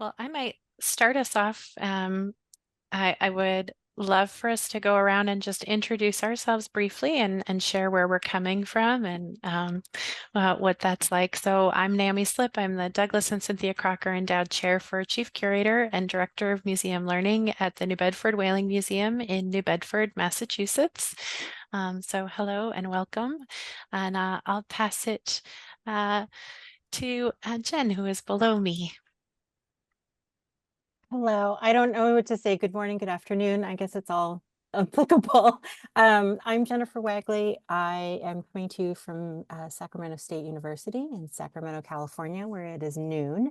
Well, I might start us off. I would love for us to go around and just introduce ourselves briefly and share where we're coming from and what that's like. So I'm Naomi Slip. I'm the Douglas and Cynthia Crocker Endowed Chair for Chief Curator and Director of Museum Learning at the New Bedford Whaling Museum in New Bedford, Massachusetts. So hello and welcome. And I'll pass it to Jen, who is below me. Hello. I don't know what to say. Good morning, good afternoon. I guess it's all applicable. I'm Jennifer Wagley. I am coming to you from Sacramento State University in Sacramento, California, where it is noon.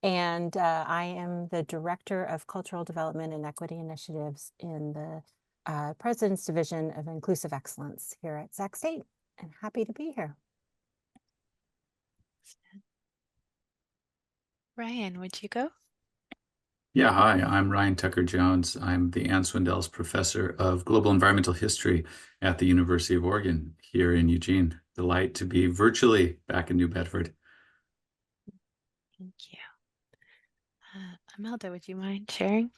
And I am the Director of Cultural Development and Equity Initiatives in the President's Division of Inclusive Excellence here at Sac State. I'm happy to be here. Ryan, would you go? Yeah, hi, I'm Ryan Tucker-Jones. I'm the Anne Swindells Professor of Global Environmental History at the University of Oregon here in Eugene. Delight to be virtually back in New Bedford. Thank you. Imelda, would you mind sharing?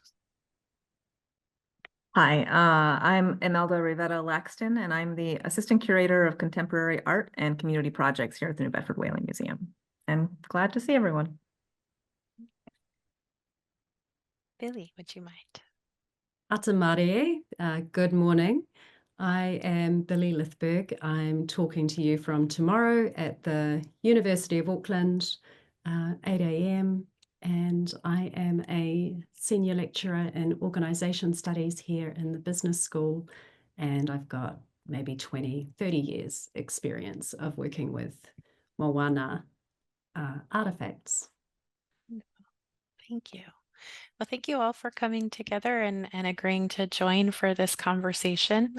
Hi, I'm Imelda Rivera-Laxton, and I'm the Assistant Curator of Contemporary Art and Community Projects here at the New Bedford Whaling Museum. And glad to see everyone. Billy, would you mind? Atamare, good morning. I am Billy Lithberg. I'm talking to you from tomorrow at the University of Auckland, 8 a.m. And I am a senior lecturer in organisation studies here in the business school. And I've got maybe 20, 30 years experience of working with Moana artifacts. Thank you. Well, thank you all for coming together and agreeing to join for this conversation.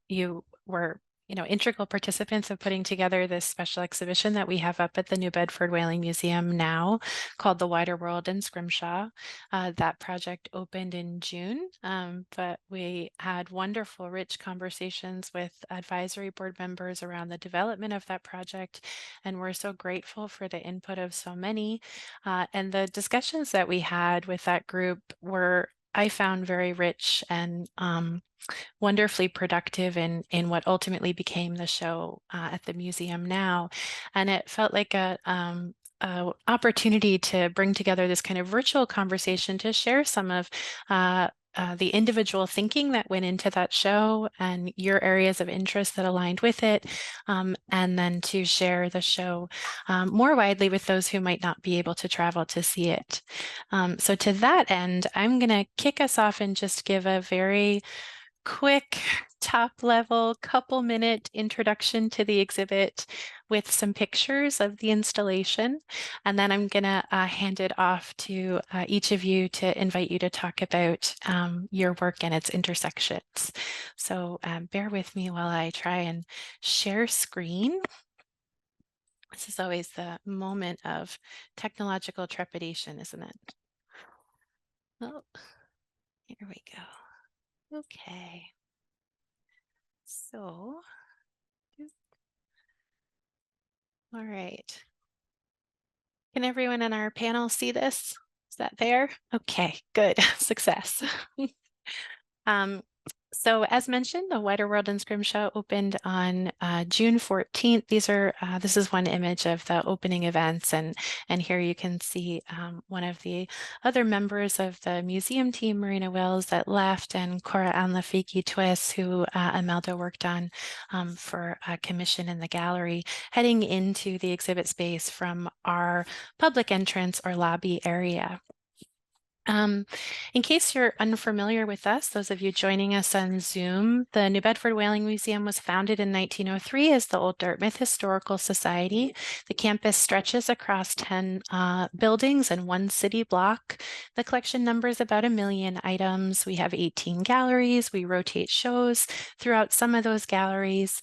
You were, integral participants of putting together this special exhibition that we have up at the New Bedford Whaling Museum now called the Wider World Scrimshaw. That project opened in June, but we had wonderful, rich conversations with advisory board members around the development of that project, and we're so grateful for the input of so many. And the discussions that we had with that group were, I found, very rich and wonderfully productive in what ultimately became the show at the museum now. And it felt like a opportunity to bring together this kind of virtual conversation to share some of the individual thinking that went into that show and your areas of interest that aligned with it, and then to share the show more widely with those who might not be able to travel to see it. So to that end, I'm going to kick us off and just give a very quick top level couple minute introduction to the exhibit with some pictures of the installation, and then I'm gonna hand it off to each of you to invite you to talk about your work and its intersections. So bear with me while I try and share screen. This is always the moment of technological trepidation, isn't it? Oh, here we go. Okay. So, all right. Can everyone in our panel see this? Is that there? Okay, good. Success. So as mentioned, the Wider World Scrimshaw opened on June 14th. This is one image of the opening events, and here you can see one of the other members of the museum team, Marina Wills, that left, and Cora Ann Lafiki Twis, who Imelda worked on for a commission in the gallery, heading into the exhibit space from our public entrance or lobby area. In case you're unfamiliar with us, those of you joining us on Zoom, the New Bedford Whaling Museum was founded in 1903 as the Old Dartmouth Historical Society. The campus stretches across 10 buildings and one city block. The collection numbers about 1 million items. We have 18 galleries. We rotate shows throughout some of those galleries.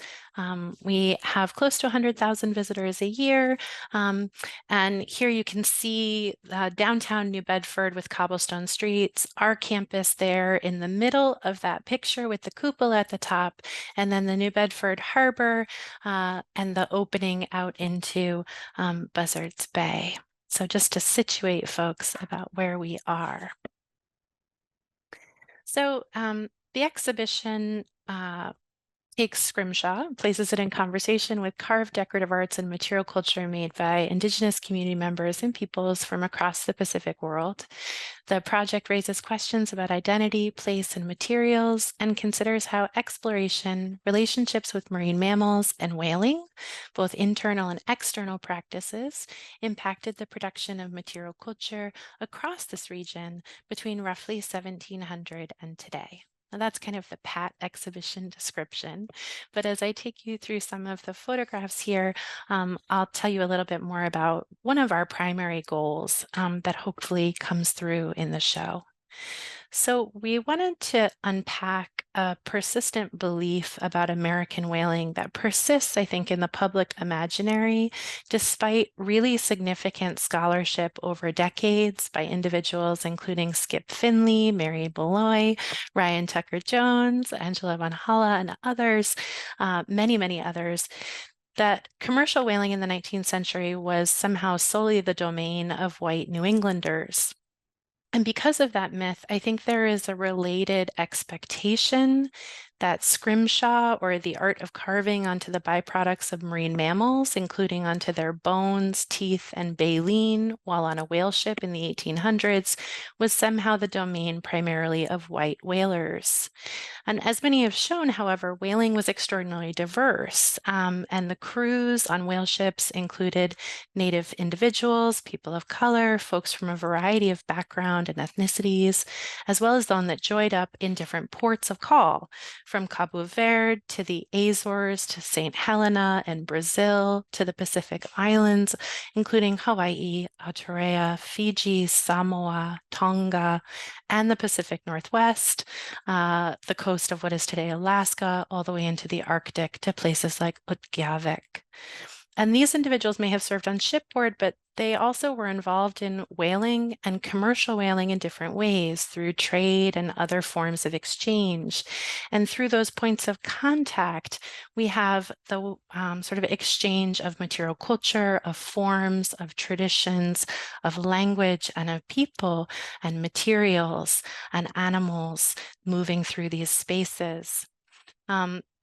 We have close to 100,000 visitors a year. And here you can see downtown New Bedford with cobblestone streets, our campus there in the middle of that picture with the cupola at the top, and then the New Bedford Harbor and the opening out into Buzzards Bay. So just to situate folks about where we are. So the exhibition takes Scrimshaw, places it in conversation with carved decorative arts and material culture made by Indigenous community members and peoples from across the Pacific world. The project raises questions about identity, place, and materials, and considers how exploration, relationships with marine mammals, and whaling, both internal and external practices, impacted the production of material culture across this region between roughly 1700 and today. Now that's kind of the pat exhibition description. But as I take you through some of the photographs here, I'll tell you a little bit more about one of our primary goals that hopefully comes through in the show. So we wanted to unpack a persistent belief about American whaling that persists, I think, in the public imaginary, despite really significant scholarship over decades by individuals including Skip Finley, Mary Beloy, Ryan Tucker-Jones, Angela Van Halle, and others, many, many others, that commercial whaling in the 19th century was somehow solely the domain of white New Englanders. And because of that myth, I think there is a related expectation that scrimshaw, or the art of carving onto the byproducts of marine mammals, including onto their bones, teeth, and baleen while on a whale ship in the 1800s, was somehow the domain primarily of white whalers. And as many have shown, however, whaling was extraordinarily diverse, and the crews on whale ships included Native individuals, people of color, folks from a variety of background and ethnicities, as well as those that joined up in different ports of call, from Cabo Verde to the Azores to St. Helena and Brazil to the Pacific Islands, including Hawaii, Aotearoa, Fiji, Samoa, Tonga, and the Pacific Northwest, the coast of what is today Alaska, all the way into the Arctic to places like Utqiagvik. And these individuals may have served on shipboard, but they also were involved in whaling and commercial whaling in different ways through trade and other forms of exchange. And through those points of contact, we have the sort of exchange of material culture, of forms, of traditions, of language, and of people and materials and animals moving through these spaces.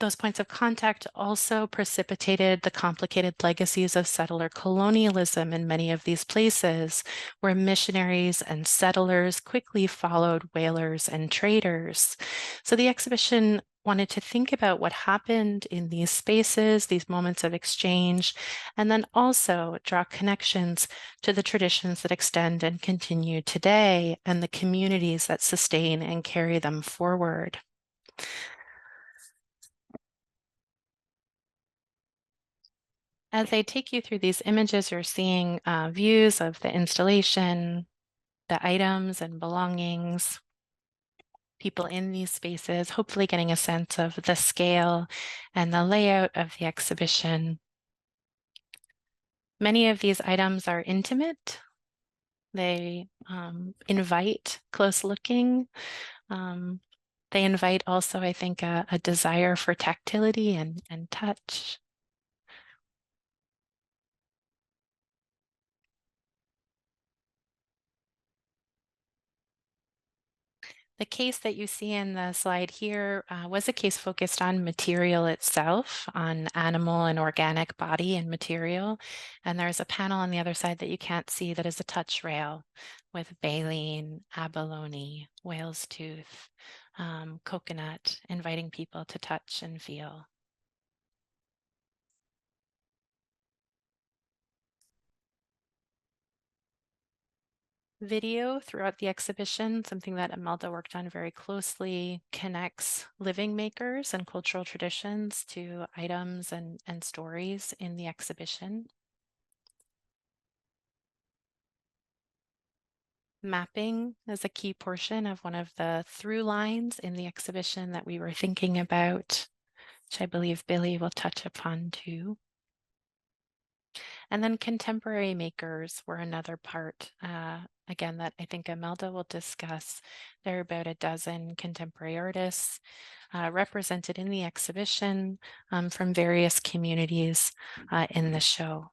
Those points of contact also precipitated the complicated legacies of settler colonialism in many of these places, where missionaries and settlers quickly followed whalers and traders. So the exhibition wanted to think about what happened in these spaces, these moments of exchange, and then also draw connections to the traditions that extend and continue today and the communities that sustain and carry them forward. As I take you through these images, you're seeing views of the installation, the items and belongings, people in these spaces, hopefully getting a sense of the scale and the layout of the exhibition. Many of these items are intimate. They invite close looking. They invite also, I think, a desire for tactility and touch. The case that you see in the slide here was a case focused on material itself, on animal and organic body and material. And there's a panel on the other side that you can't see that is a touch rail with baleen, abalone, whale's tooth, coconut, inviting people to touch and feel. Video throughout the exhibition, something that Imelda worked on very closely, connects living makers and cultural traditions to items and stories in the exhibition. Mapping is a key portion of one of the through lines in the exhibition that we were thinking about, which I believe Billy will touch upon too. And then contemporary makers were another part, again, that I think Imelda will discuss. There are about a dozen contemporary artists represented in the exhibition from various communities in the show.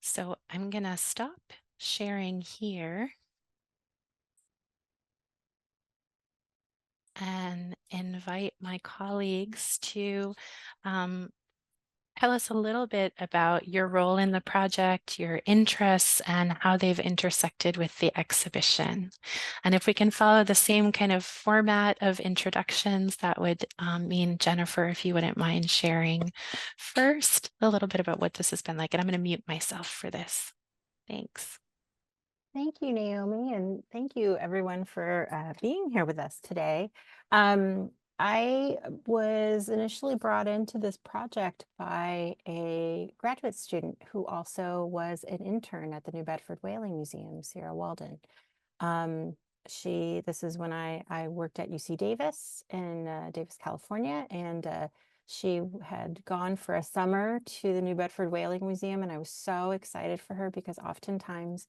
So I'm gonna stop sharing here and invite my colleagues to tell us a little bit about your role in the project, your interests, and how they've intersected with the exhibition. And if we can follow the same kind of format of introductions, that would mean, Jennifer, if you wouldn't mind sharing first a little bit about what this has been like. And I'm going to mute myself for this. Thanks. Thank you, Naomi, and thank you everyone for being here with us today. I was initially brought into this project by a graduate student who also was an intern at the New Bedford Whaling Museum, Sarah Walden. This is when I worked at UC Davis in Davis, California, and she had gone for a summer to the New Bedford Whaling Museum, and I was so excited for her because oftentimes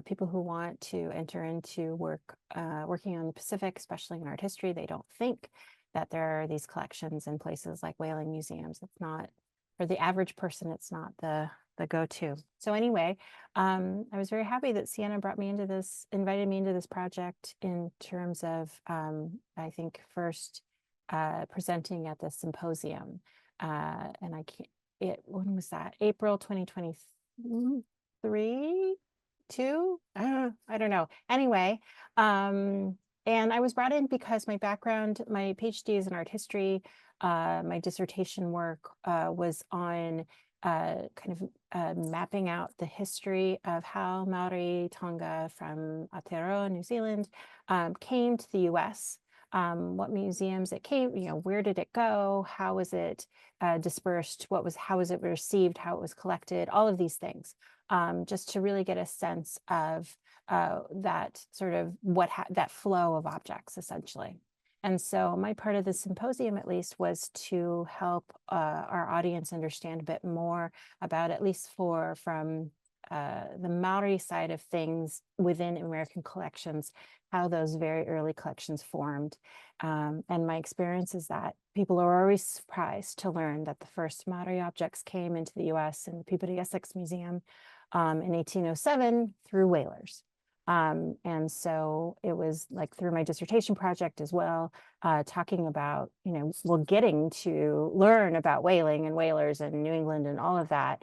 people who want to enter into working on the Pacific, especially in art history, they don't think that there are these collections in places like whaling museums. It's not, for the average person, it's not the go-to. So anyway, I was very happy that Sienna invited me into this project in terms of, I think first presenting at the symposium. And when was that? April 2023? I don't know. Anyway, and I was brought in because my background, my PhD is in art history. My dissertation work was on mapping out the history of how Maori Tonga from Aotearoa, New Zealand, came to the US. What museums it came, where did it go? How was it dispersed? How was it received? How it was collected? All of these things. Just to really get a sense of that sort of that flow of objects, essentially. And so my part of the symposium, at least, was to help our audience understand a bit more about, at least from the Maori side of things within American collections, how those very early collections formed. And my experience is that people are always surprised to learn that the first Maori objects came into the US in the Peabody Essex Museum in 1807 through whalers. And so it was like through my dissertation project as well, talking about, getting to learn about whaling and whalers and New England and all of that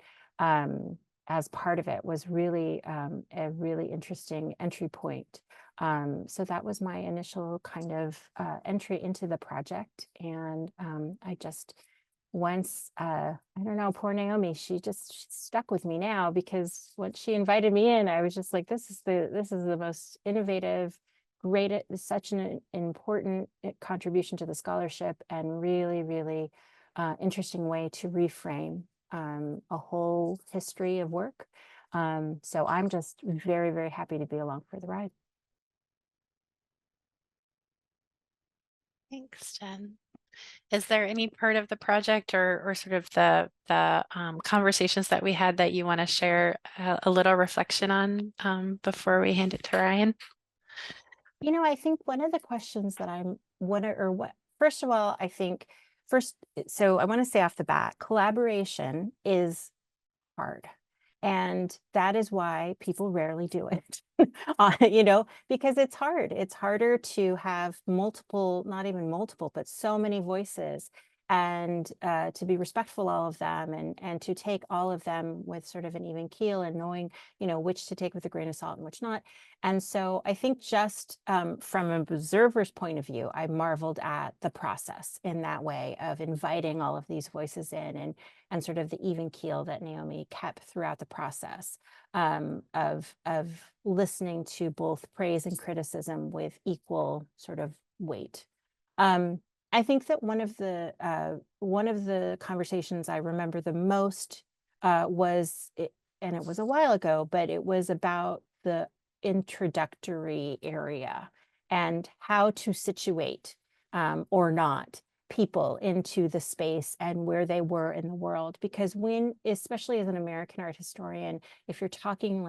as part of it was really a really interesting entry point. So that was my initial kind of entry into the project. And I just, once, I don't know, poor Naomi, she stuck with me now, because when she invited me in, I was just like, this is the most innovative, great, such an important contribution to the scholarship, and really, really interesting way to reframe a whole history of work. So I'm just very, very happy to be along for the ride. Thanks, Jen. Is there any part of the project or sort of the conversations that we had that you want to share a little reflection on before we hand it to Ryan? I think one of the questions that first of all, so I want to say off the bat, collaboration is hard. And that is why people rarely do it, because it's hard. It's harder to have multiple, not even multiple, but so many voices, and to be respectful of all of them, and to take all of them with sort of an even keel, and knowing, which to take with a grain of salt and which not. And so I think just from an observer's point of view, I marveled at the process in that way of inviting all of these voices in, and sort of the even keel that Naomi kept throughout the process of listening to both praise and criticism with equal sort of weight. I think that one of the conversations I remember the most was, and it was a while ago, but it was about the introductory area and how to situate or not people into the space and where they were in the world. Because especially as an American art historian, if you're talking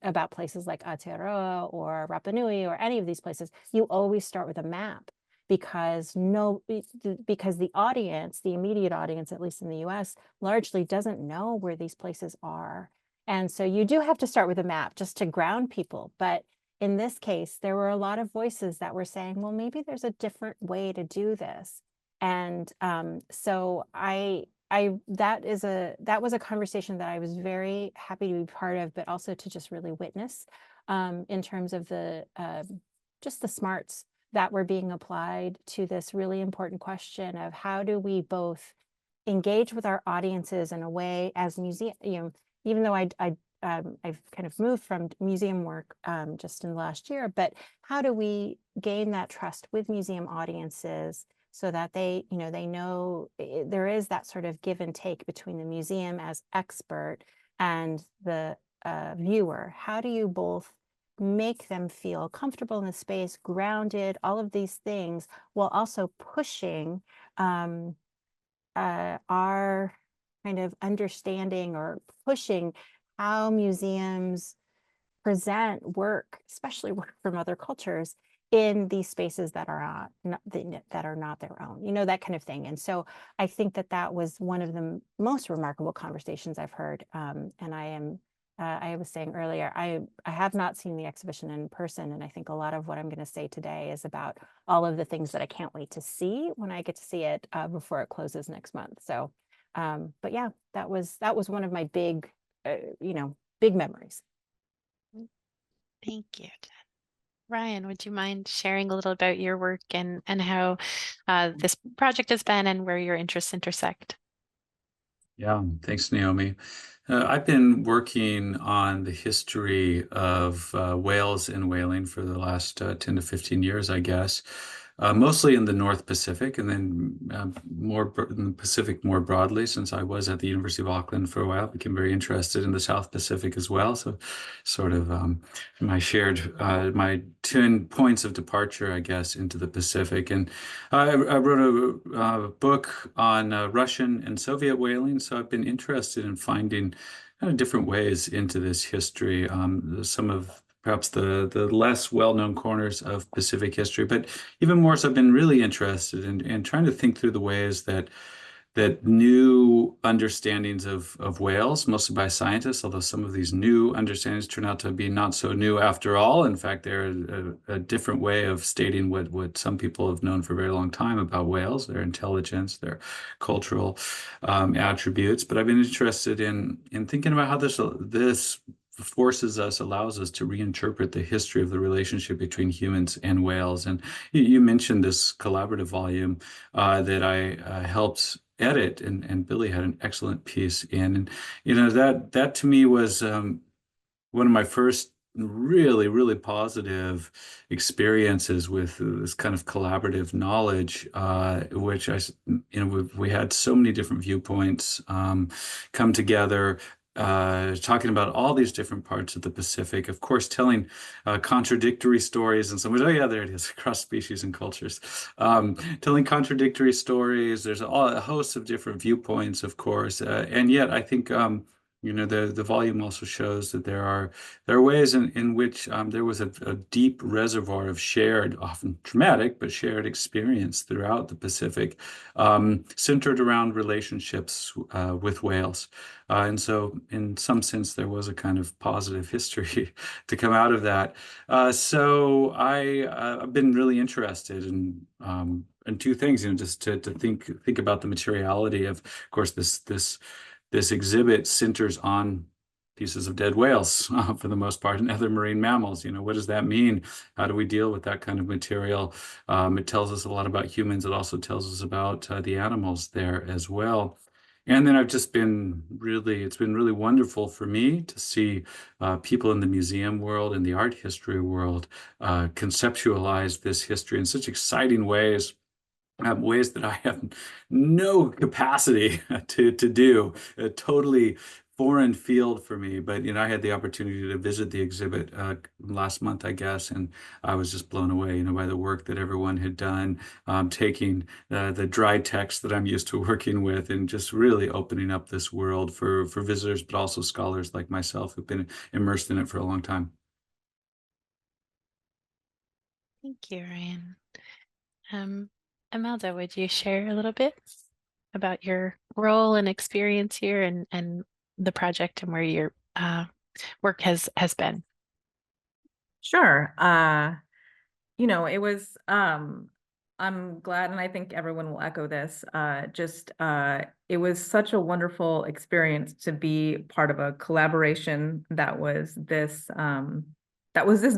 about places like Aotearoa or Rapa Nui or any of these places, you always start with a map, because the audience, the immediate audience, at least in the US, largely doesn't know where these places are. And so you do have to start with a map just to ground people. But in this case, there were a lot of voices that were saying, well, maybe there's a different way to do this. And so that was a conversation that I was very happy to be part of, but also to just really witness in terms of the just the smarts that were being applied to this really important question of how do we both engage with our audiences in a way as museum, even though I've kind of moved from museum work just in the last year, but how do we gain that trust with museum audiences so that they know there is that sort of give and take between the museum as expert and the viewer? How do you both make them feel comfortable in the space, grounded, all of these things, while also pushing our kind of understanding or pushing how museums present work, especially work from other cultures, in these spaces that are not their own, that kind of thing. And so I think that was one of the most remarkable conversations I've heard. And I was saying earlier, I have not seen the exhibition in person, and I think a lot of what I'm going to say today is about all of the things that I can't wait to see when I get to see it before it closes next month. So, but yeah, that was one of my big, big memories. Thank you, Jen. Ryan, would you mind sharing a little about your work and how this project has been and where your interests intersect? Yeah, thanks, Naomi. I've been working on the history of whales and whaling for the last 10 to 15 years, I guess. Mostly in the North Pacific, and then in the Pacific more broadly. Since I was at the University of Auckland for a while, became very interested in the South Pacific as well. So, sort of my 10 points of departure, I guess, into the Pacific. And I wrote a book on Russian and Soviet whaling. So I've been interested in finding kind of different ways into this history. Some of perhaps the less well-known corners of Pacific history, but even more so, I've been really interested in trying to think through the ways that new understandings of whales, mostly by scientists, although some of these new understandings turn out to be not so new after all. In fact, they're a different way of stating what some people have known for a very long time about whales, their intelligence, their cultural attributes. But I've been interested in thinking about how this allows us to reinterpret the history of the relationship between humans and whales. And you mentioned this collaborative volume that I helped edit, and Billy had an excellent piece in. And that to me was one of my first really positive experiences with this kind of collaborative knowledge, which we had so many different viewpoints come together, talking about all these different parts of the Pacific, of course, telling contradictory stories in some ways. Oh yeah, there it is, across species and cultures. Telling contradictory stories. There's a host of different viewpoints, of course, and yet I think the volume also shows that there are ways in which there was a deep reservoir of shared, often traumatic, but shared experience throughout the Pacific, centered around relationships with whales. And so in some sense, there was a kind of positive history to come out of that. So I've been really interested in two things, just to think about the materiality of course, this exhibit centers on pieces of dead whales for the most part, and other marine mammals. What does that mean? How do we deal with that kind of material? It tells us a lot about humans. It also tells us about the animals there as well. And then it's been really wonderful for me to see people in the museum world and the art history world conceptualize this history in such exciting ways. Ways that I have no capacity to do. A totally foreign field for me. But I had the opportunity to visit the exhibit last month, I guess, and I was just blown away, by the work that everyone had done, taking the dry text that I'm used to working with, and just really opening up this world for visitors, but also scholars like myself who've been immersed in it for a long time. Thank you, Ryan. Imelda, would you share a little bit about your role and experience here and the project and where you're work has been. Sure. It was, I'm glad, and I think everyone will echo this, it was such a wonderful experience to be part of a collaboration that was this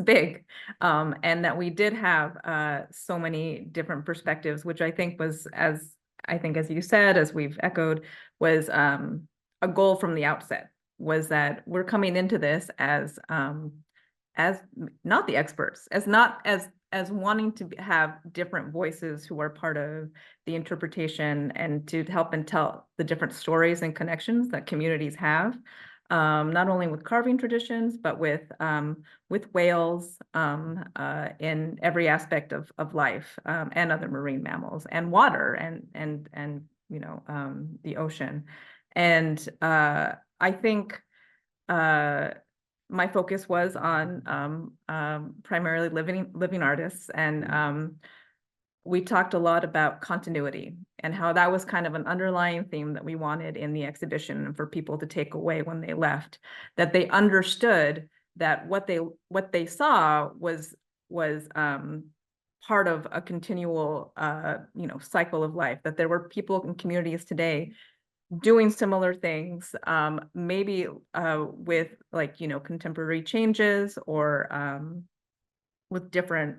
big, and that we did have so many different perspectives, which I think was, as you said, as we've echoed, was a goal from the outset, was that we're coming into this as not the experts, as wanting to have different voices who are part of the interpretation and to help and tell the different stories and connections that communities have, not only with carving traditions, but with whales in every aspect of life, and other marine mammals and water and the ocean. And I think my focus was on primarily living artists, and we talked a lot about continuity and how that was kind of an underlying theme that we wanted in the exhibition, and for people to take away when they left, that they understood that what they saw was part of a continual cycle of life, that there were people in communities today doing similar things, maybe with contemporary changes or with different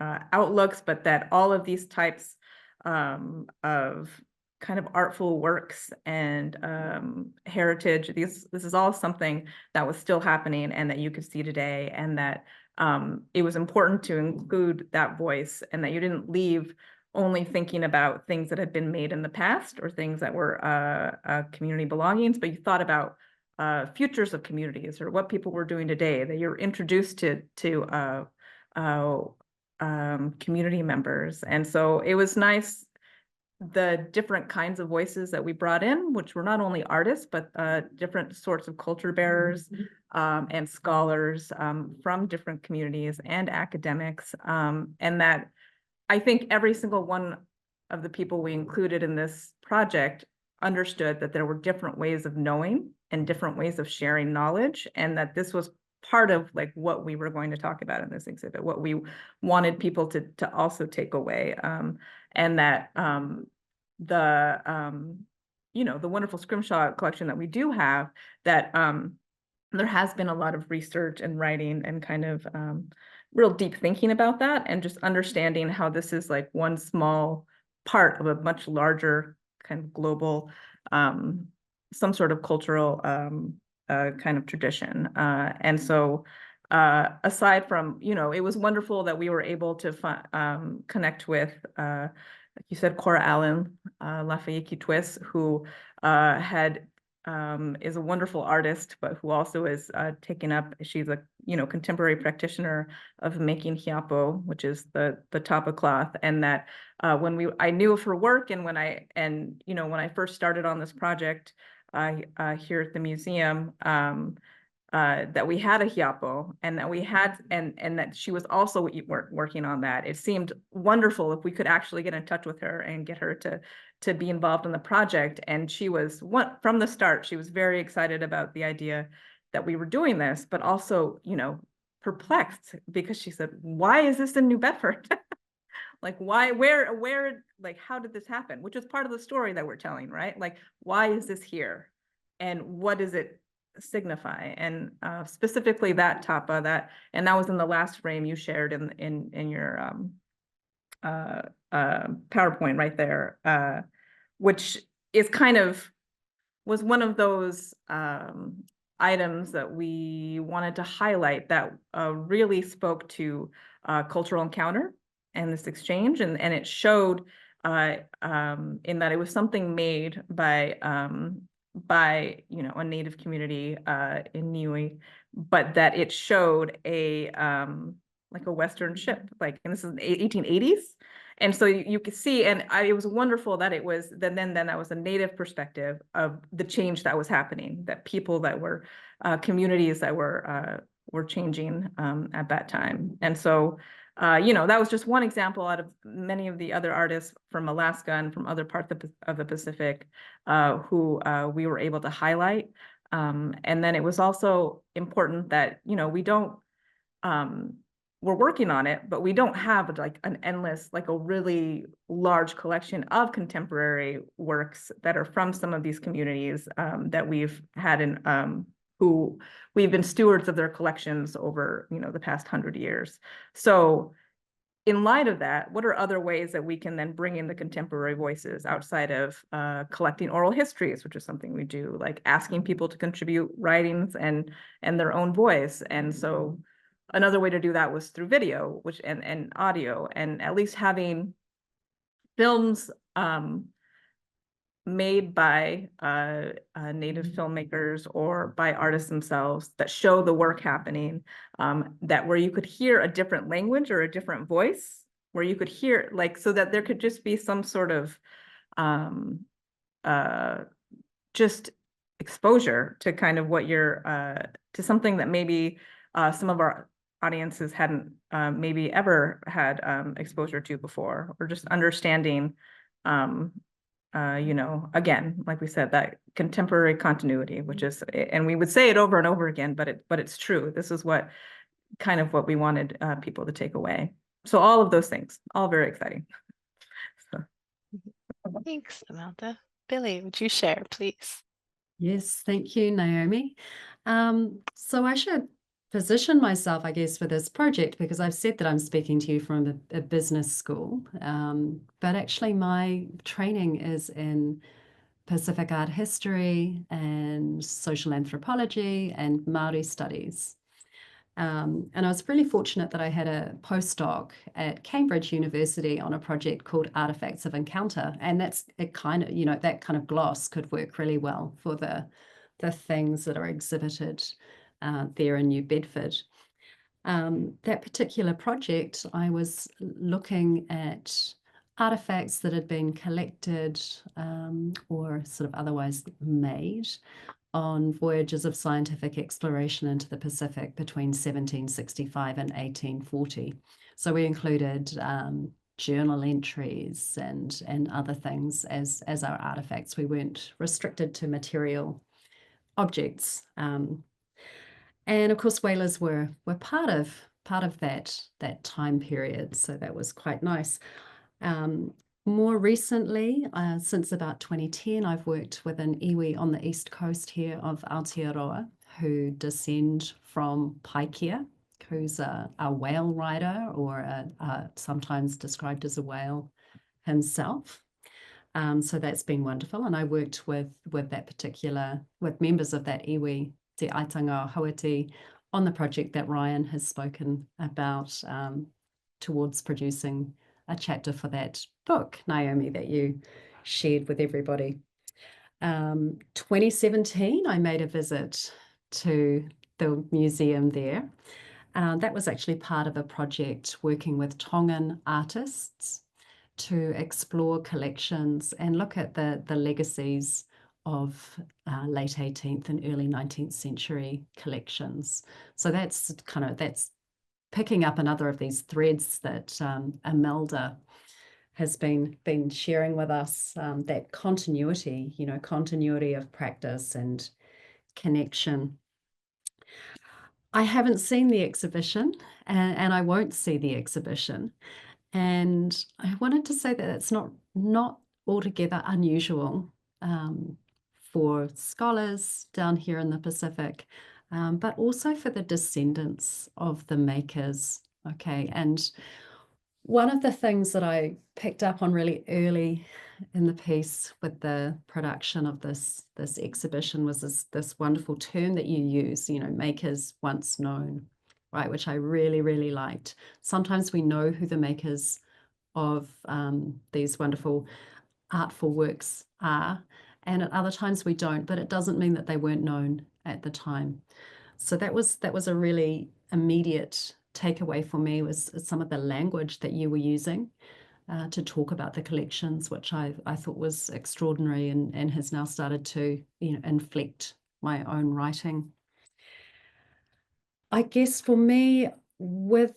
outlooks, but that all of these types of kind of artful works and heritage, this is all something that was still happening and that you could see today, and that it was important to include that voice, and that you didn't leave only thinking about things that had been made in the past or things that were community belongings, but you thought about futures of communities or what people were doing today, that you're introduced to community members. And so it was nice, the different kinds of voices that we brought in, which were not only artists, but different sorts of culture bearers and scholars from different communities and academics, and that I think every single one of the people we included in this project understood that there were different ways of knowing and different ways of sharing knowledge, and that this was part of what we were going to talk about in this exhibit, what we wanted people to also take away, and that the wonderful Scrimshaw collection that we do have, that there has been a lot of research and writing and kind of real deep thinking about that, and just understanding how this is one small part of a much larger kind of global, some sort of cultural kind of tradition. And so aside from, it was wonderful that we were able to connect with, like you said, Cora Allen Lafayette-Twist, who is a wonderful artist, but who also is taken up, she's a contemporary practitioner of making hiapo, which is the tapa cloth. And that I knew of her work, and when I first started on this project here at the museum, that we had a hiapo, and that we had, and that she was also working on that. It seemed wonderful if we could actually get in touch with her and get her to be involved in the project. And she was from the start, she was very excited about the idea that we were doing this, but also, perplexed, because she said, why is this in New Bedford? Why, where, how did this happen? Which is part of the story that we're telling, right? Why is this here? And what does it signify? And specifically that tapa, and that was in the last frame you shared in your PowerPoint right there, which is was one of those items that we wanted to highlight, that really spoke to cultural encounter and this exchange, and it showed in that it was something made by a Native community in Niue, but that it showed a Western ship, and this is the 1880s. And so you could see, and it was wonderful that it was then that was a Native perspective of the change that was happening, that people that were communities that were changing at that time. And so that was just one example out of many of the other artists from Alaska and from other parts of the Pacific who we were able to highlight. And then it was also important that, you know, we don't, we're working on it, but we don't have like an endless, like a really large collection of contemporary works that are from some of these communities that we've had in, who we've been stewards of their collections over, you know, the past 100 years. So in light of that, what are other ways that we can then bring in the contemporary voices outside of collecting oral histories, which is something we do, like asking people to contribute writings and their own voice. And so another way to do that was through video, which and audio, and at least having films made by Native filmmakers or by artists themselves that show the work happening, that where you could hear a different language or a different voice, where you could hear, like, so that there could just be some sort of just exposure to kind of what you're, to something that maybe some of our audiences hadn't maybe ever had exposure to before, or just understanding you know, again, like we said, that contemporary continuity, which is, and we would say it over and over again, but it's true. This is what kind of what we wanted people to take away. So all of those things, all very exciting. So. Thanks, Imelda. Billy, would you share, please? Yes, thank you, Naomi. So I should position myself, I guess, for this project, because I've said that I'm speaking to you from a business school, but actually my training is in Pacific art history and social anthropology and Māori studies. And I was really fortunate that I had a postdoc at Cambridge University on a project called Artifacts of Encounter. And that's it kind of, you know, that kind of gloss could work really well for the things that are exhibited there in New Bedford. That particular project, I was looking at artifacts that had been collected or sort of otherwise made on voyages of scientific exploration into the Pacific between 1765 and 1840. So we included journal entries and other things as our artifacts. We weren't restricted to material objects. And of course, whalers were part of that time period. So that was quite nice. More recently, since about 2010, I've worked with an iwi on the east coast here of Aotearoa who descend from Paikea, who's a whale rider, or sometimes described as a whale himself. So that's been wonderful. And I worked with members of that iwi, Te Aitanga Hauiti, on the project that Ryan has spoken about towards producing a chapter for that book, Naomi, that you shared with everybody. 2017, I made a visit to the museum there. That was actually part of a project working with Tongan artists to explore collections and look at the legacies of late 18th and early 19th century collections. So that's picking up another of these threads that Imelda has been sharing with us, that continuity, you know, continuity of practice and connection. I haven't seen the exhibition and I won't see the exhibition. And I wanted to say that it's not altogether unusual for scholars down here in the Pacific, but also for the descendants of the makers. Okay, and one of the things that I picked up on really early in the piece with the production of this exhibition was this wonderful term that you use, you know, makers once known, right, which I really, really liked. Sometimes we know who the makers of these wonderful artful works are, and at other times we don't, but it doesn't mean that they weren't known at the time. So that was a really immediate takeaway for me, was some of the language that you were using to talk about the collections, which I thought was extraordinary and has now started to, you know, inflect my own writing. I guess for me, with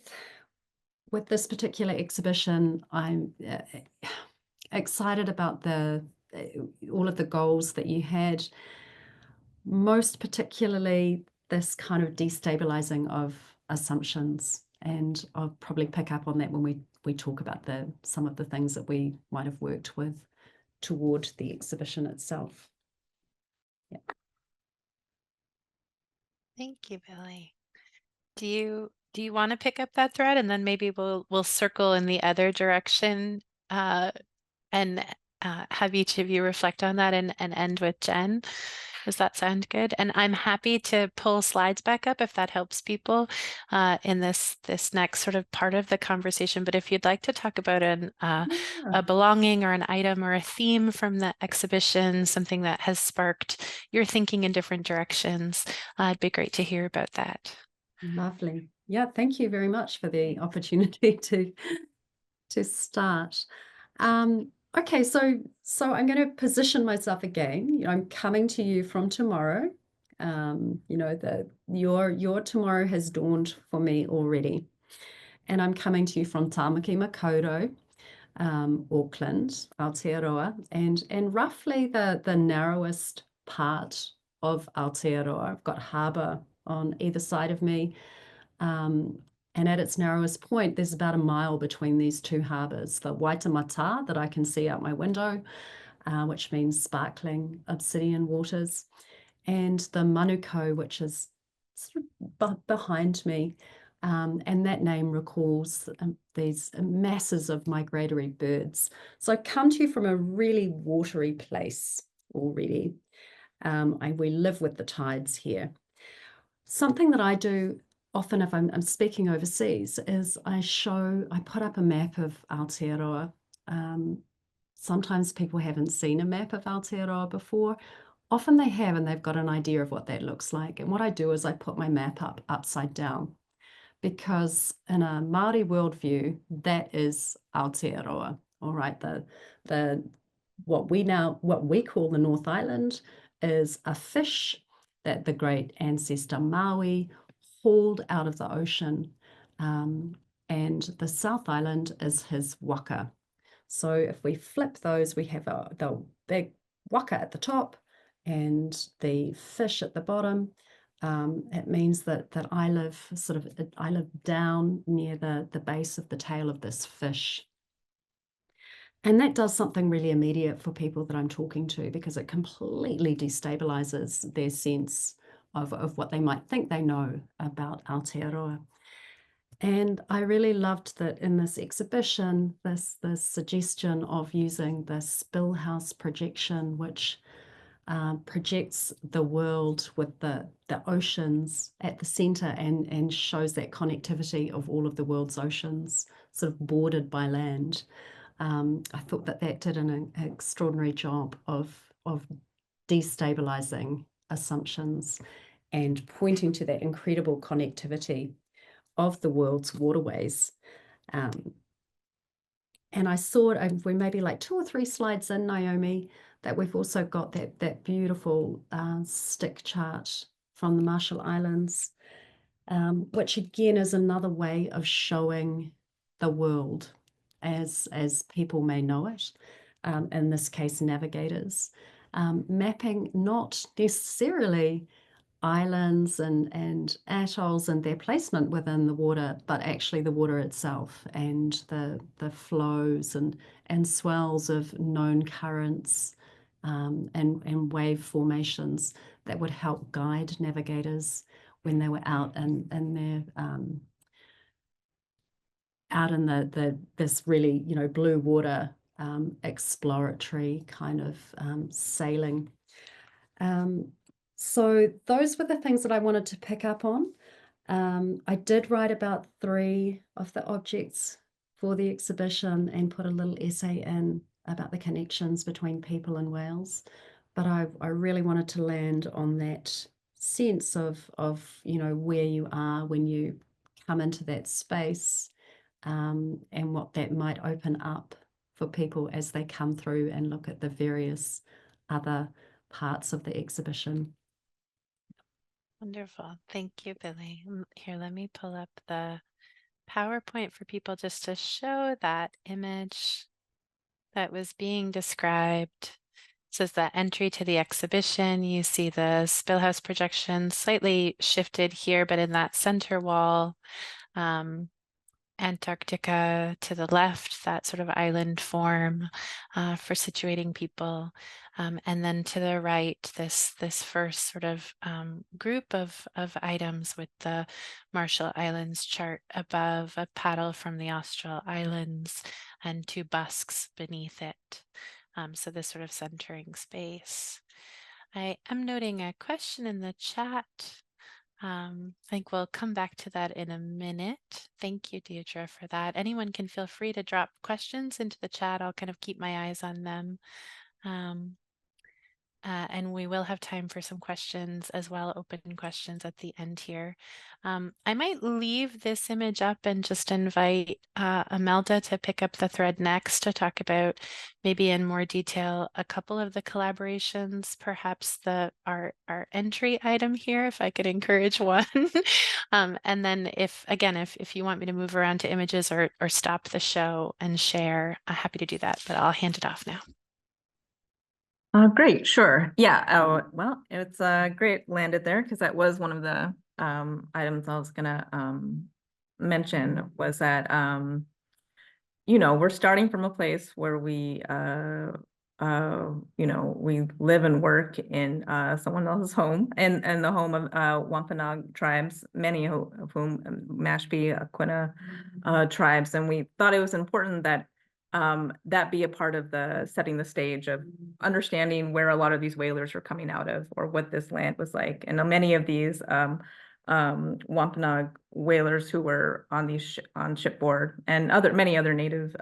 this particular exhibition, I'm excited about all of the goals that you had. most particularly this kind of destabilizing of assumptions. And I'll probably pick up on that when we talk about some of the things that we might have worked with toward the exhibition itself. Yeah. Thank you, Billy. Do you want to pick up that thread, and then maybe we'll circle in the other direction and have each of you reflect on that and end with Jen? Does that sound good? And I'm happy to pull slides back up if that helps people in this next sort of part of the conversation. But if you'd like to talk about a belonging or an item or a theme from the exhibition, something that has sparked your thinking in different directions, it'd be great to hear about that. Lovely. Yeah, thank you very much for the opportunity to start. Okay, so I'm going to position myself again. I'm coming to you from tomorrow. Your tomorrow has dawned for me already, and I'm coming to you from Tamaki Makaurau, Auckland, Aotearoa, and roughly the narrowest part of Aotearoa. I've got harbour on either side of me. And at its narrowest point, there's about a mile between these two harbours, the Waitemata that I can see out my window, which means sparkling obsidian waters, and the Manukau, which is sort of behind me. And that name recalls these masses of migratory birds. So I come to you from a really watery place already. We live with the tides here. Something that I do often if I'm speaking overseas is I put up a map of Aotearoa. Sometimes people haven't seen a map of Aotearoa before. Often they have, and they've got an idea of what that looks like. And what I do is I put my map up upside down, because in a Māori worldview, that is Aotearoa. All right, what we call the North Island is a fish that the great ancestor Maui hauled out of the ocean, and the South Island is his waka. So if we flip those, we have the big waka at the top and the fish at the bottom. It means that I live down near the base of the tail of this fish. And that does something really immediate for people that I'm talking to, because it completely destabilizes their sense of what they might think they know about Aotearoa. And I really loved that in this exhibition, this suggestion of using the Spillhouse projection, which projects the world with the oceans at the center and shows that connectivity of all of the world's oceans sort of bordered by land. I thought that did an extraordinary job of destabilizing assumptions and pointing to that incredible connectivity of the world's waterways. And I saw it, we're maybe like 2 or 3 slides in, Naomi, that we've also got that beautiful stick chart from the Marshall Islands, which again is another way of showing the world as people may know it, in this case, navigators, mapping not necessarily islands and atolls and their placement within the water, but actually the water itself and the flows and swells of known currents, and wave formations that would help guide navigators when they were out in this really blue water, exploratory kind of sailing. So those were the things that I wanted to pick up on. I did write about 3 of the objects for the exhibition and put a little essay in about the connections between people and whales. But I really wanted to land on that sense of where you are when you come into that space, and what that might open up for people as they come through and look at the various other parts of the exhibition. Wonderful. Thank you, Billy. Here, let me pull up the PowerPoint for people just to show that image that was being described. This is the entry to the exhibition. You see the spillhouse projection slightly shifted here, but in that center wall, Antarctica to the left, that sort of island form for situating people. And then to the right, this first sort of group of items with the Marshall Islands chart above, a paddle from the Austral Islands, and 2 busks beneath it. So this sort of centering space. I am noting a question in the chat. I think we'll come back to that in a minute. Thank you, Deirdre, for that. Anyone can feel free to drop questions into the chat. I'll kind of keep my eyes on them. And we will have time for some questions as well, open questions at the end here. I might leave this image up and just invite Imelda to pick up the thread next to talk about maybe in more detail a couple of the collaborations, perhaps our entry item here, if I could encourage one. And then if you want me to move around to images or stop the show and share, I'm happy to do that, but I'll hand it off now. Great, sure. Yeah, well, it's great landed there because that was one of the items I was gonna mention was that we're starting from a place where we we live and work in someone else's home and the home of Wampanoag tribes, many of whom Mashpee, Quina tribes, and we thought it was important that that be a part of the setting the stage of understanding where a lot of these whalers are coming out of or what this land was like. And many of these Wampanoag whalers who were on these on shipboard and many other Native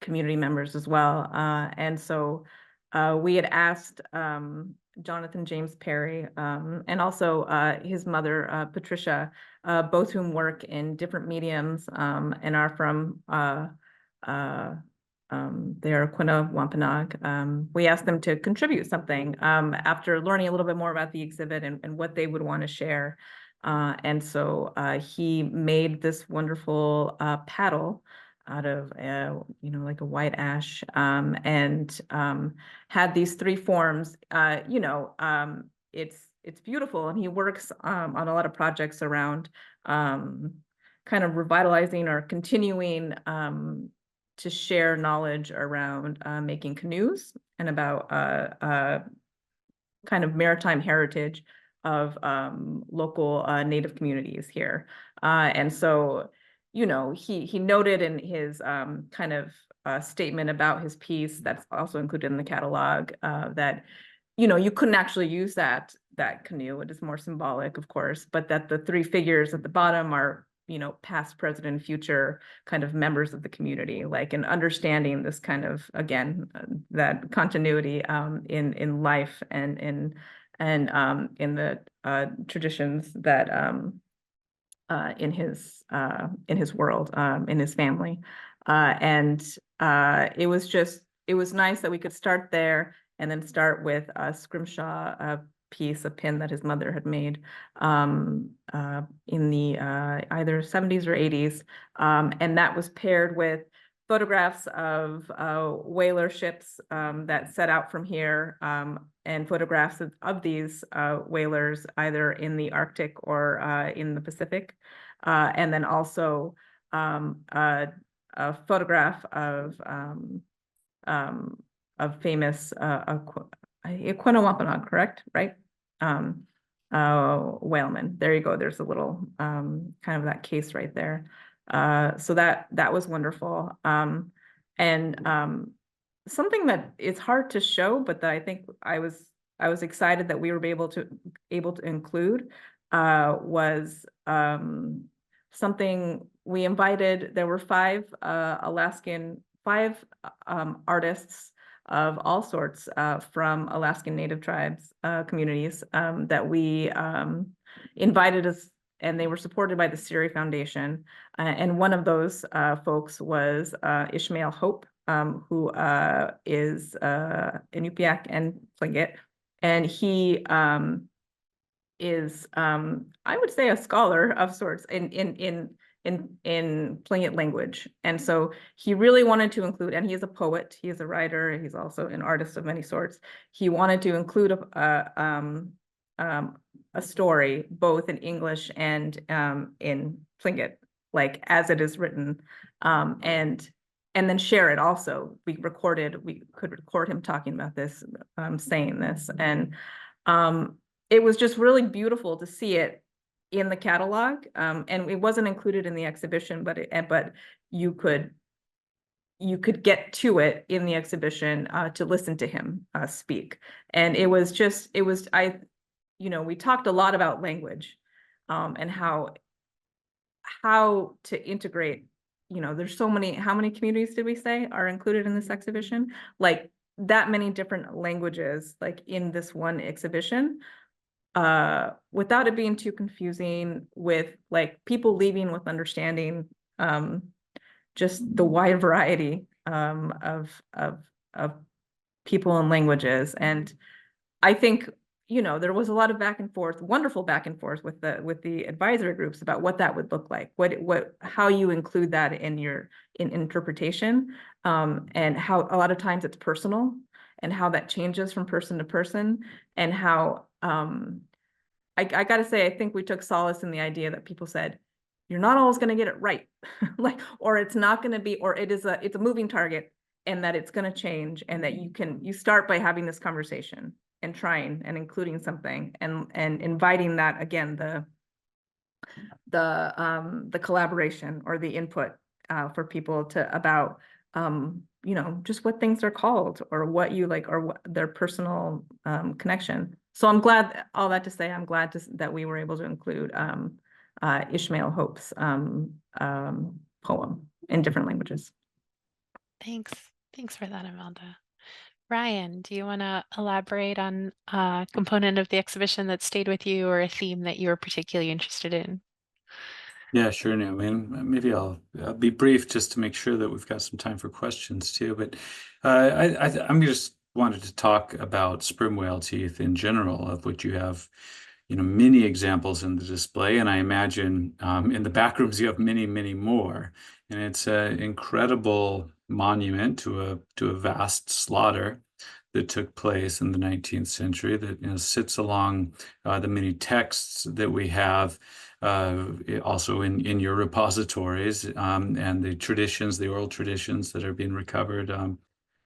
community members as well. And so we had asked Jonathan James Perry and also his mother, Patricia, both whom work in different mediums and are from they're Quina Wampanoag. We asked them to contribute something after learning a little bit more about the exhibit and what they would want to share. And so he made this wonderful paddle out of like a white ash and had these 3 forms. It's beautiful, and he works on a lot of projects around kind of revitalizing or continuing to share knowledge around making canoes and about kind of maritime heritage of local Native communities here. And so, he noted in his kind of statement about his piece that's also included in the catalog that, you couldn't actually use that canoe. It is more symbolic, of course, but that the 3 figures at the bottom are past, present, and future kind of members of the community, like, and understanding this kind of, again, that continuity in life and in the traditions that in his world, in his family. And it was nice that we could start there and then start with a Scrimshaw piece, a pin that his mother had made in the either 70s or 80s. And that was paired with photographs of whaler ships that set out from here and photographs of these whalers either in the Arctic or in the Pacific. And then also a photograph of famous Quina Wampanoag, correct? Right? Whaleman. There you go. There's a little kind of that case right there. So that was wonderful. And something that it's hard to show, but that I think I was excited that we were able to include was something we invited. There were 5 artists of all sorts from Alaskan Native tribes communities that we invited us, and they were supported by the Siri Foundation. And one of those folks was Ishmael Hope, who is Inupiaq and Tlingit. And he is, I would say, a scholar of sorts in in Tlingit language. And so he really wanted to include, and he is a poet, he is a writer, he's also an artist of many sorts. He wanted to include a story both in English and in Tlingit, like as it is written, and then share it also. We could record him talking about this, saying this, and it was just really beautiful to see it in the catalog, and it wasn't included in the exhibition, but you could get to it in the exhibition to listen to him speak. And we talked a lot about language and how to integrate, there's so many, how many communities did we say are included in this exhibition? Like that many different languages, like in this one exhibition, without it being too confusing, with like people leaving with understanding just the wide variety of people and languages. And I think, there was a lot of back and forth, wonderful back and forth with the advisory groups about what that would look like, how you include that in interpretation, and how a lot of times it's personal, and how that changes from person to person, and how I got to say, I think we took solace in the idea that people said, you're not always going to get it right, or it's not going to be, or it's a moving target, and that it's going to change, and that you start by having this conversation and trying and including something, and inviting that, again, the collaboration or the input for people about just what things are called, or what you like, or their personal connection. So I'm glad, all that to say, I'm glad that we were able to include Ishmael Hope's poem in different languages. Thanks for that, Imelda. Ryan, do you want to elaborate on a component of the exhibition that stayed with you, or a theme that you were particularly interested in? Yeah, sure, Naomi. And maybe I'll be brief just to make sure that we've got some time for questions too. But I'm just wanted to talk about sperm whale teeth in general, of which you have, many examples in the display, and I imagine in the back rooms you have many, many more. And it's an incredible monument to a vast slaughter that took place in the 19th century that sits along the many texts that we have also in your repositories, and the traditions, the oral traditions that are being recovered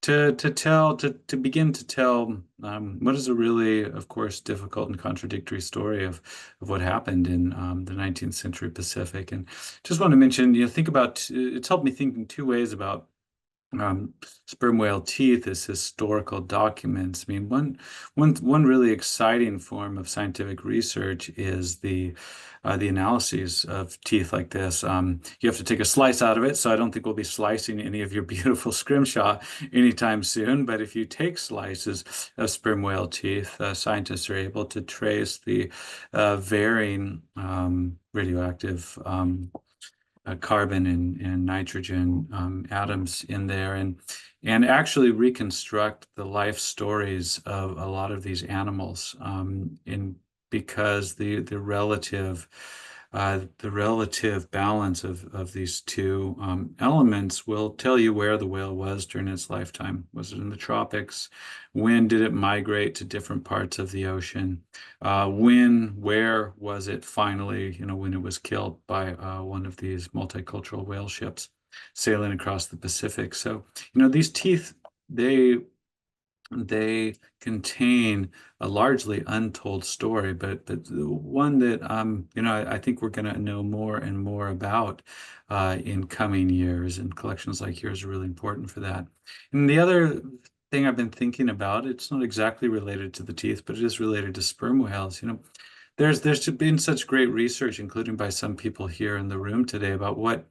to begin to tell what is a really, of course, difficult and contradictory story of what happened in the 19th century Pacific. And just want to mention, think about, it's helped me think in two ways about sperm whale teeth as historical documents. I mean, one really exciting form of scientific research is the analyses of teeth like this. You have to take a slice out of it, so I don't think we'll be slicing any of your beautiful scrimshaw anytime soon. But if you take slices of sperm whale teeth, scientists are able to trace the varying radioactive carbon and nitrogen atoms in there, and actually reconstruct the life stories of a lot of these animals, because the relative balance of these two elements will tell you where the whale was during its lifetime. Was it in the tropics? When did it migrate to different parts of the ocean? Where was it finally, when it was killed by one of these multicultural whale ships sailing across the Pacific? So, these teeth, they contain a largely untold story, but one that I think we're going to know more and more about in coming years, and collections like yours are really important for that. And the other thing I've been thinking about, it's not exactly related to the teeth, but it is related to sperm whales. There's been such great research, including by some people here in the room today, about what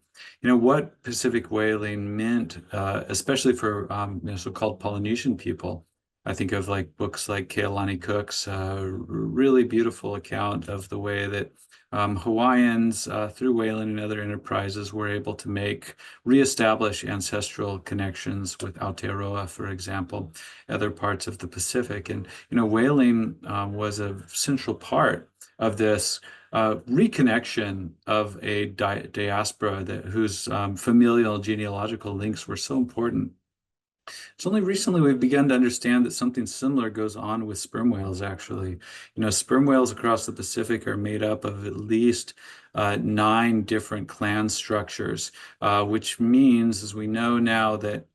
Pacific whaling meant, especially for so-called Polynesian people. I think of books like Kealani Cook's really beautiful account of the way that Hawaiians, through whaling and other enterprises, were able to reestablish ancestral connections with Aotearoa, for example, other parts of the Pacific. And whaling was a central part of this reconnection of a diaspora whose familial genealogical links were so important. It's only recently we've begun to understand that something similar goes on with sperm whales, actually. Sperm whales across the Pacific are made up of at least 9 different clan structures, which means, as we know now, that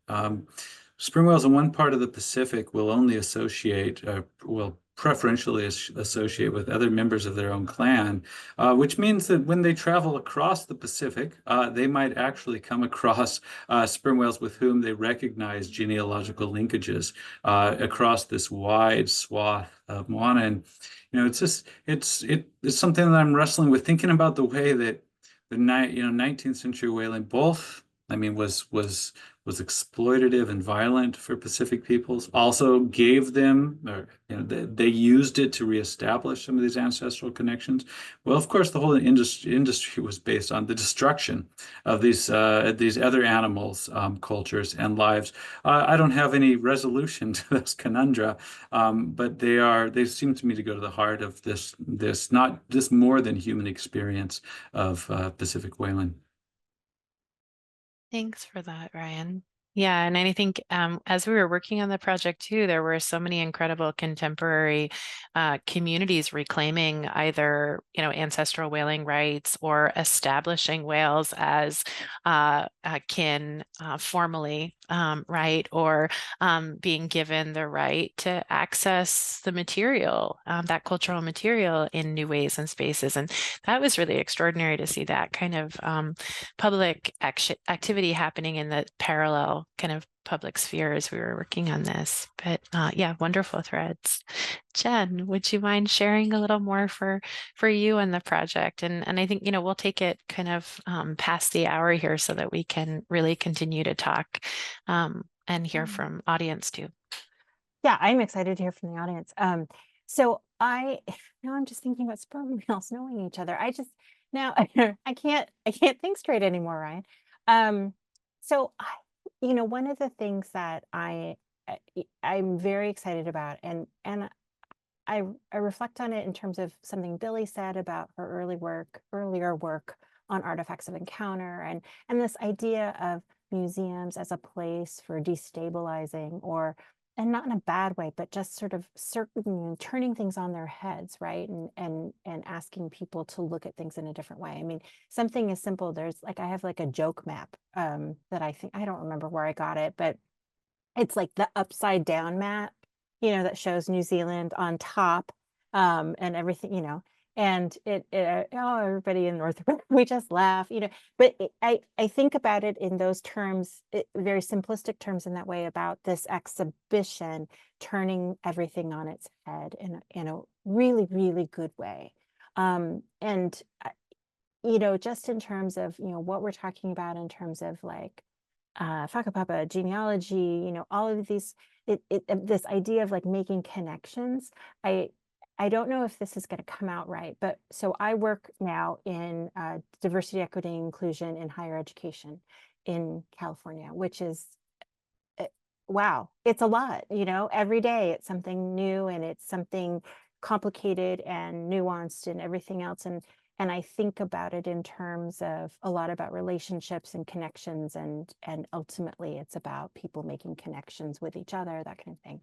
sperm whales in one part of the Pacific will only associate, will preferentially associate with other members of their own clan, which means that when they travel across the Pacific, they might actually come across sperm whales with whom they recognize genealogical linkages across this wide swath of Moana. And it's something that I'm wrestling with, thinking about the way that the 19th century whaling both, was exploitative and violent for Pacific peoples. Also gave them, or they used it to reestablish some of these ancestral connections. Well, of course, the whole industry was based on the destruction of these other animals, cultures, and lives. I don't have any resolution to this conundrum, but they seem to me to go to the heart of this not this more than human experience of Pacific whaling. Thanks for that, Ryan. Yeah, and I think as we were working on the project too, there were so many incredible contemporary communities reclaiming either, ancestral whaling rights or establishing whales as kin formally, right? Or being given the right to access the material, that cultural material in new ways and spaces. And that was really extraordinary to see that kind of public activity happening in the parallel kind of public sphere as we were working on this. But yeah, wonderful threads. Jen, would you mind sharing a little more for you and the project? And I think, we'll take it kind of past the hour here so that we can really continue to talk and hear from audience too. Yeah, I'm excited to hear from the audience. So I'm just thinking about sperm whales knowing each other. Now I can't think straight anymore, Ryan. So one of the things that I'm very excited about, and I reflect on it in terms of something Billy said about her earlier work on artifacts of encounter, and this idea of museums as a place for destabilizing, and not in a bad way, but just sort of turning things on their heads, right? And asking people to look at things in a different way. I mean, something as simple, I have like a joke map that I don't remember where I got it, but it's like the upside down map, that shows New Zealand on top, and everything, and everybody in North America, we just laugh, but I think about it in those terms, very simplistic terms in that way, about this exhibition turning everything on its head in a really, really good way. And just in terms of, what we're talking about in terms of like Whakapapa genealogy, all of these, this idea of like making connections. I don't know if this is going to come out right, but so I work now in diversity, equity, and inclusion in higher education in California, which is, wow, it's a lot, every day it's something new and it's something complicated and nuanced and everything else. And I think about it in terms of a lot about relationships and connections, and ultimately it's about people making connections with each other, that kind of thing.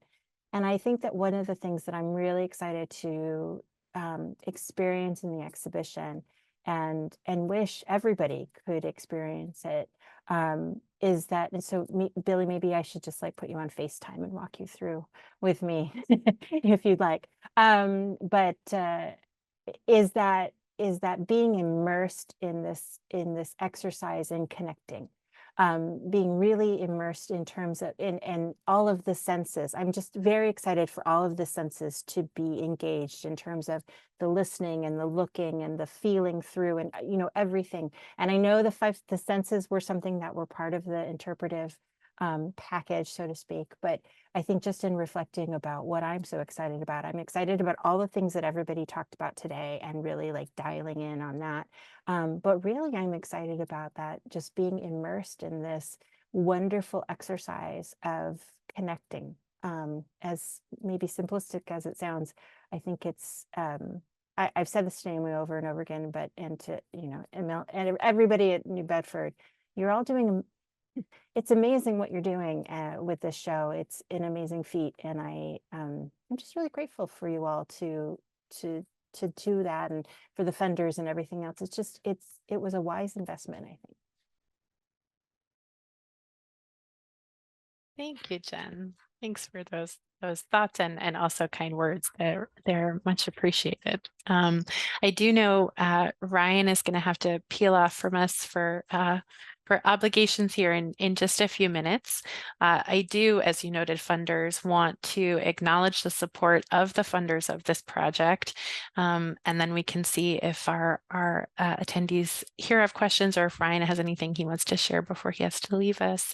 And I think that one of the things that I'm really excited to experience in the exhibition, and wish everybody could experience it, is that, and so Billy, maybe I should just like put you on FaceTime and walk you through with me if you'd like. But is that being immersed in this exercise in connecting, being really immersed in terms of in all of the senses. I'm just very excited for all of the senses to be engaged in terms of the listening and the looking and the feeling through, and everything. And I know the senses were something that were part of the interpretive package, so to speak, but I think just in reflecting about what I'm so excited about, I'm excited about all the things that everybody talked about today and really like dialing in on that. But really, I'm excited about that, just being immersed in this wonderful exercise of connecting. As maybe simplistic as it sounds, I think it's I've said this to Naomi over and over again, but, and to, you know, and everybody at New Bedford, you're all doing, it's amazing what you're doing with this show. It's an amazing feat. And I'm just really grateful for you all to do that, and for the funders and everything else. It's just, it was a wise investment, I think. Thank you, Jen. Thanks for those thoughts and also kind words. They're much appreciated. I do know Ryan is going to have to peel off from us for obligations here in just a few minutes. I do, as you noted, funders want to acknowledge the support of the funders of this project, and then we can see if our attendees here have questions, or if Ryan has anything he wants to share before he has to leave us.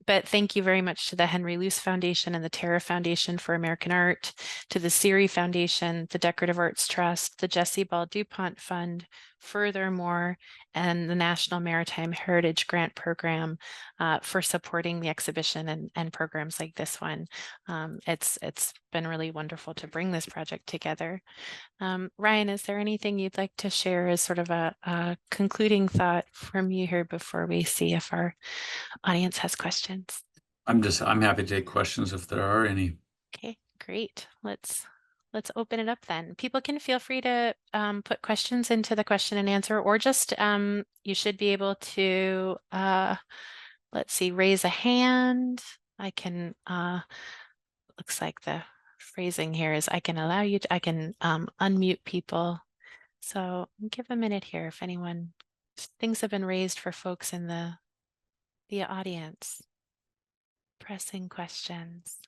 But thank you very much to the Henry Luce Foundation and the Terra Foundation for American Art, to the CIRI Foundation, the Decorative Arts Trust, the Jessie Ball DuPont Fund, Furthermore, and the National Maritime Heritage Grant Program for supporting the exhibition and programs like this one. It's been really wonderful to bring this project together. Ryan, is there anything you'd like to share as sort of a concluding thought from you here before we see if our audience has questions? I'm happy to take questions if there are any. Okay, great. Let's open it up then. People can feel free to put questions into the question and answer, or just you should be able to let's see, raise a hand. I can looks like the phrasing here is I can allow you to, I can unmute people. So give a minute here if anyone, things have been raised for folks in the audience. Pressing questions.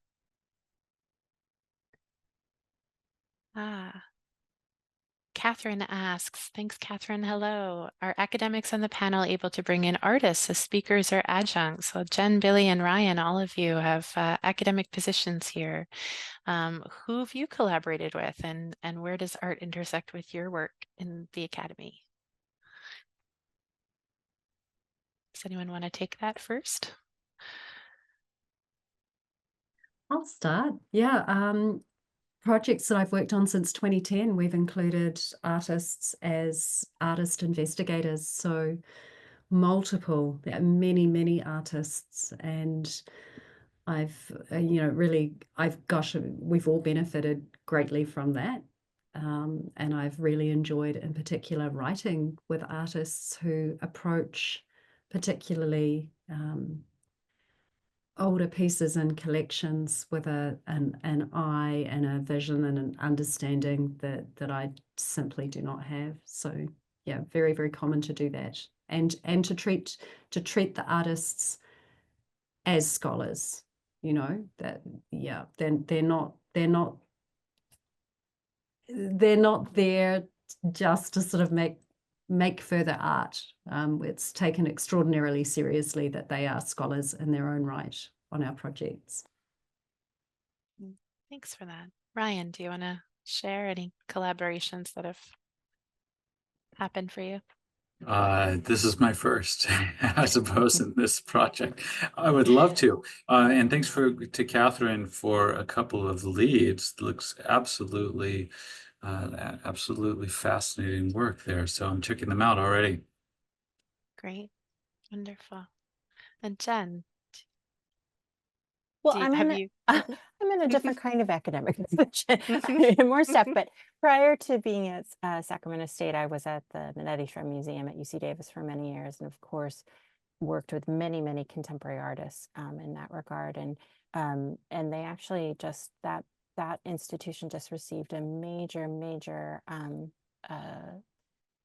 Catherine asks, thanks, Catherine. Hello. Are academics on the panel able to bring in artists as speakers or adjuncts? So Jen, Billy, and Ryan, all of you have academic positions here. Who have you collaborated with, and where does art intersect with your work in the Academy? Does anyone want to take that first? I'll start. Yeah. Projects that I've worked on since 2010, we've included artists as artist investigators. So multiple, there are many, many artists, and I've, we've all benefited greatly from that. And I've really enjoyed, in particular, writing with artists who approach particularly older pieces and collections with an eye and a vision and an understanding that I simply do not have. So yeah, very, very common to do that, and to treat the artists as scholars, you know, that yeah, then they're not there just to sort of make further art. It's taken extraordinarily seriously that they are scholars in their own right on our projects. Thanks for that. Ryan, do you want to share any collaborations that have happened for you? This is my first, I suppose, in this project. I would love to. And thanks to Catherine for a couple of leads. Looks absolutely fascinating work there. So I'm checking them out already. Great. Wonderful. And Jen, Well, I'm in a different kind of academic position, more stuff. But prior to being at Sacramento State, I was at the Minetti Shrem Museum at UC Davis for many years, and of course, worked with many, many contemporary artists in that regard. And they actually just that institution just received a major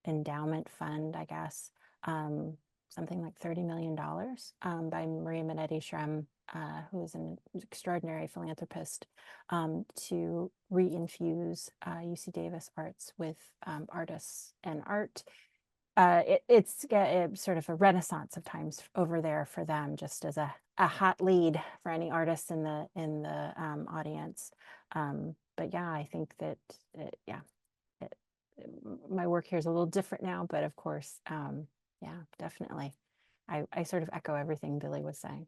endowment fund, I guess, something like $30 million by Maria Minetti Shrem, who is an extraordinary philanthropist, to reinfuse UC Davis arts with artists and art. It's sort of a renaissance of times over there for them, just as a hot lead for any artists in the audience. But yeah, I think that my work here is a little different now, but of course, yeah, definitely. I sort of echo everything Billy was saying.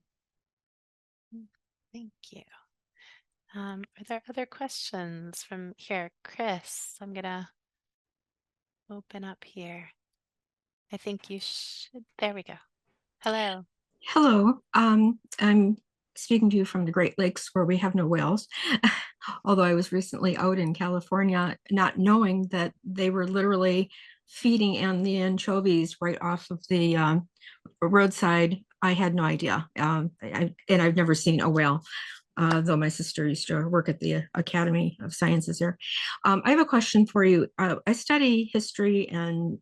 Thank you. Are there other questions from here? Chris, I'm gonna open up here. I think you should, there we go. Hello. Hello, I'm speaking to you from the Great Lakes where we have no whales. Although I was recently out in California, not knowing that they were literally feeding on the anchovies right off of the roadside. I had no idea. And I've never seen a whale, though my sister used to work at the Academy of Sciences there. I have a question for you. I study history and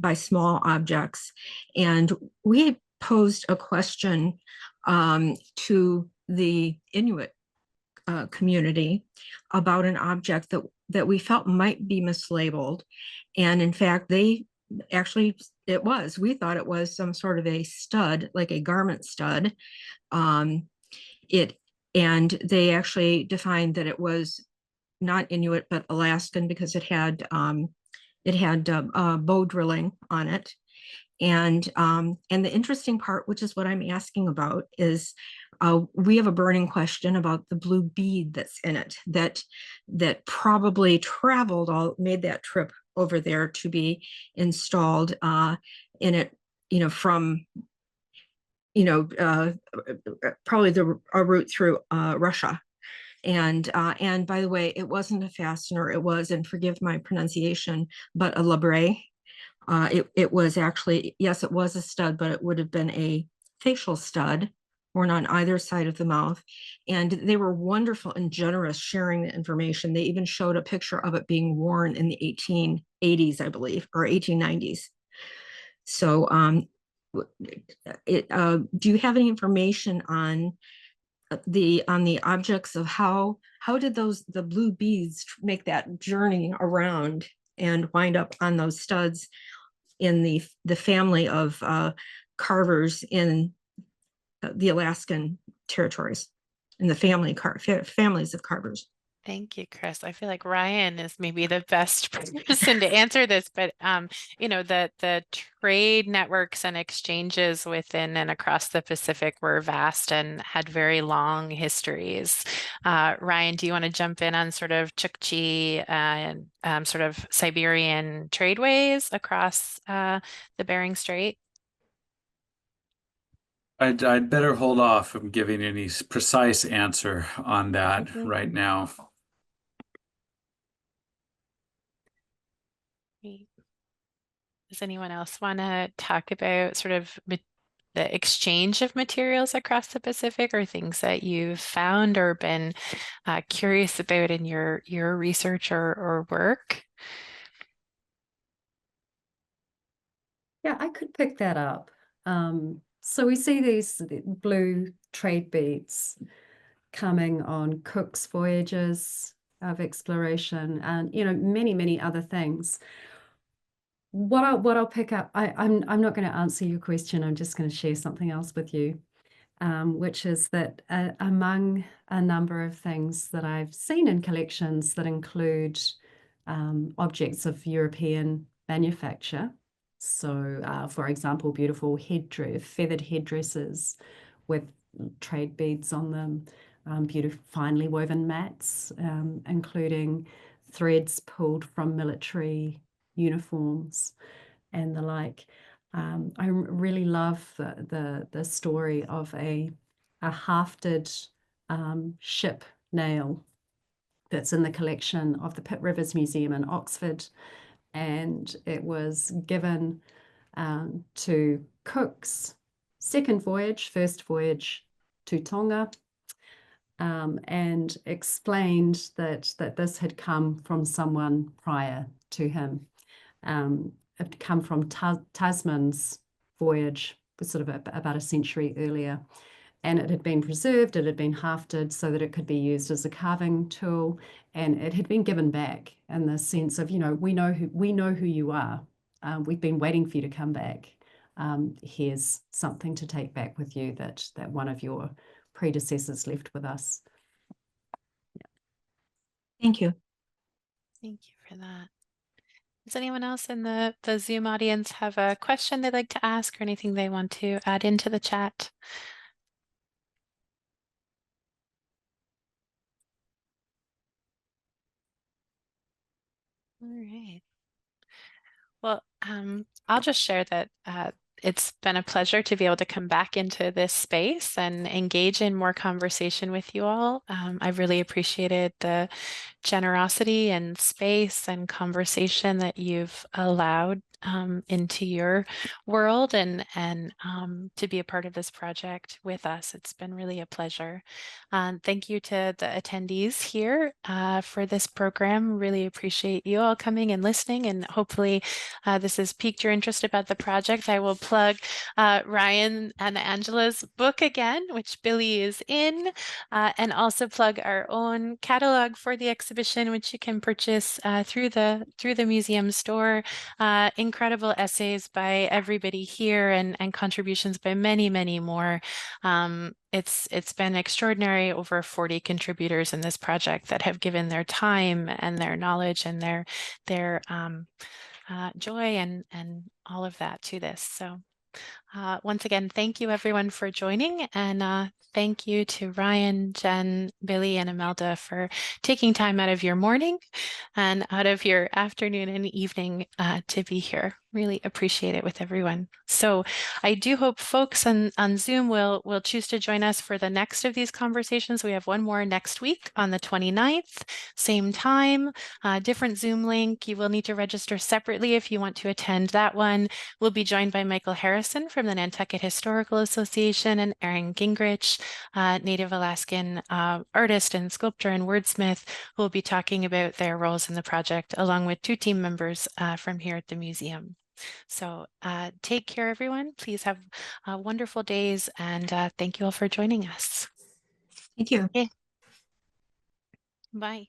by small objects, and we posed a question to the Inuit community about an object that we felt might be mislabeled, and in fact, we thought it was some sort of a stud, like a garment stud. Um, it and they actually defined that it was not Inuit but Alaskan because it had bow drilling on it. And the interesting part, which is what I'm asking about, is we have a burning question about the blue bead that's in it that probably made that trip over there to be installed in it, from probably a route through Russia. And by the way, it wasn't a fastener. It was, and forgive my pronunciation, but a labre. It was actually, yes, it was a stud, but it would have been a facial stud worn on either side of the mouth. And they were wonderful and generous sharing the information. They even showed a picture of it being worn in the 1880s, I believe, or 1890s. So do you have any information on the objects of how did the blue beads make that journey around and wind up on those studs in the family of carvers in the Alaskan territories, in the families of carvers? Thank you, Chris. I feel like Ryan is maybe the best person to answer this, but the trade networks and exchanges within and across the Pacific were vast and had very long histories. Ryan, do you want to jump in on sort of Chukchi and sort of Siberian tradeways across the Bering Strait? I'd better hold off from giving any precise answer on that Okay. right now. Great. Does anyone else want to talk about sort of the exchange of materials across the Pacific, or things that you've found or been curious about in your research or work? Yeah, I could pick that up. So we see these blue trade beads coming on Cook's voyages of exploration and, many, many other things. What I'll pick up, I'm not going to answer your question. I'm just going to share something else with you, which is that among a number of things that I've seen in collections that include objects of European manufacture. So, for example, beautiful feathered headdresses with trade beads on them, beautiful finely woven mats, including threads pulled from military uniforms and the like. I really love the story of a hafted ship nail that's in the collection of the Pitt Rivers Museum in Oxford, and it was given to Cook's first voyage to Tonga, and explained that this had come from someone prior to him. It had come from Tasman's voyage, sort of about a century earlier. And it had been preserved, it had been hafted so that it could be used as a carving tool, and it had been given back in the sense of, we know who you are. We've been waiting for you to come back. Here's something to take back with you that one of your predecessors left with us. Yeah. Thank you. Thank you for that. Does anyone else in the Zoom audience have a question they'd like to ask, or anything they want to add into the chat? All right. Well, I'll just share that it's been a pleasure to be able to come back into this space and engage in more conversation with you all. I've really appreciated the generosity and space and conversation that you've allowed into your world and to be a part of this project with us. It's been really a pleasure. Thank you to the attendees here for this program. Really appreciate you all coming and listening, and hopefully this has piqued your interest about the project. I will plug Ryan and Angela's book again, which Billy is in, and also plug our own catalog for the exhibition, which you can purchase through the museum store. Incredible essays by everybody here and contributions by many, many more. It's been extraordinary. Over 40 contributors in this project that have given their time and their knowledge and their joy and all of that to this. So once again, thank you everyone for joining, and thank you to Ryan, Jen, Billy, and Imelda for taking time out of your morning and out of your afternoon and evening to be here. Really appreciate it with everyone. So I do hope folks on Zoom will choose to join us for the next of these conversations. We have one more next week on the 29th, same time, different Zoom link. You will need to register separately if you want to attend that one. We'll be joined by Michael Harrison from the Nantucket Historical Association and Erin Gingrich, Native Alaskan artist and sculptor and wordsmith, who will be talking about their roles in the project, along with 2 team members from here at the museum. So take care, everyone. Please have wonderful days, and thank you all for joining us. Thank you. Okay. Bye.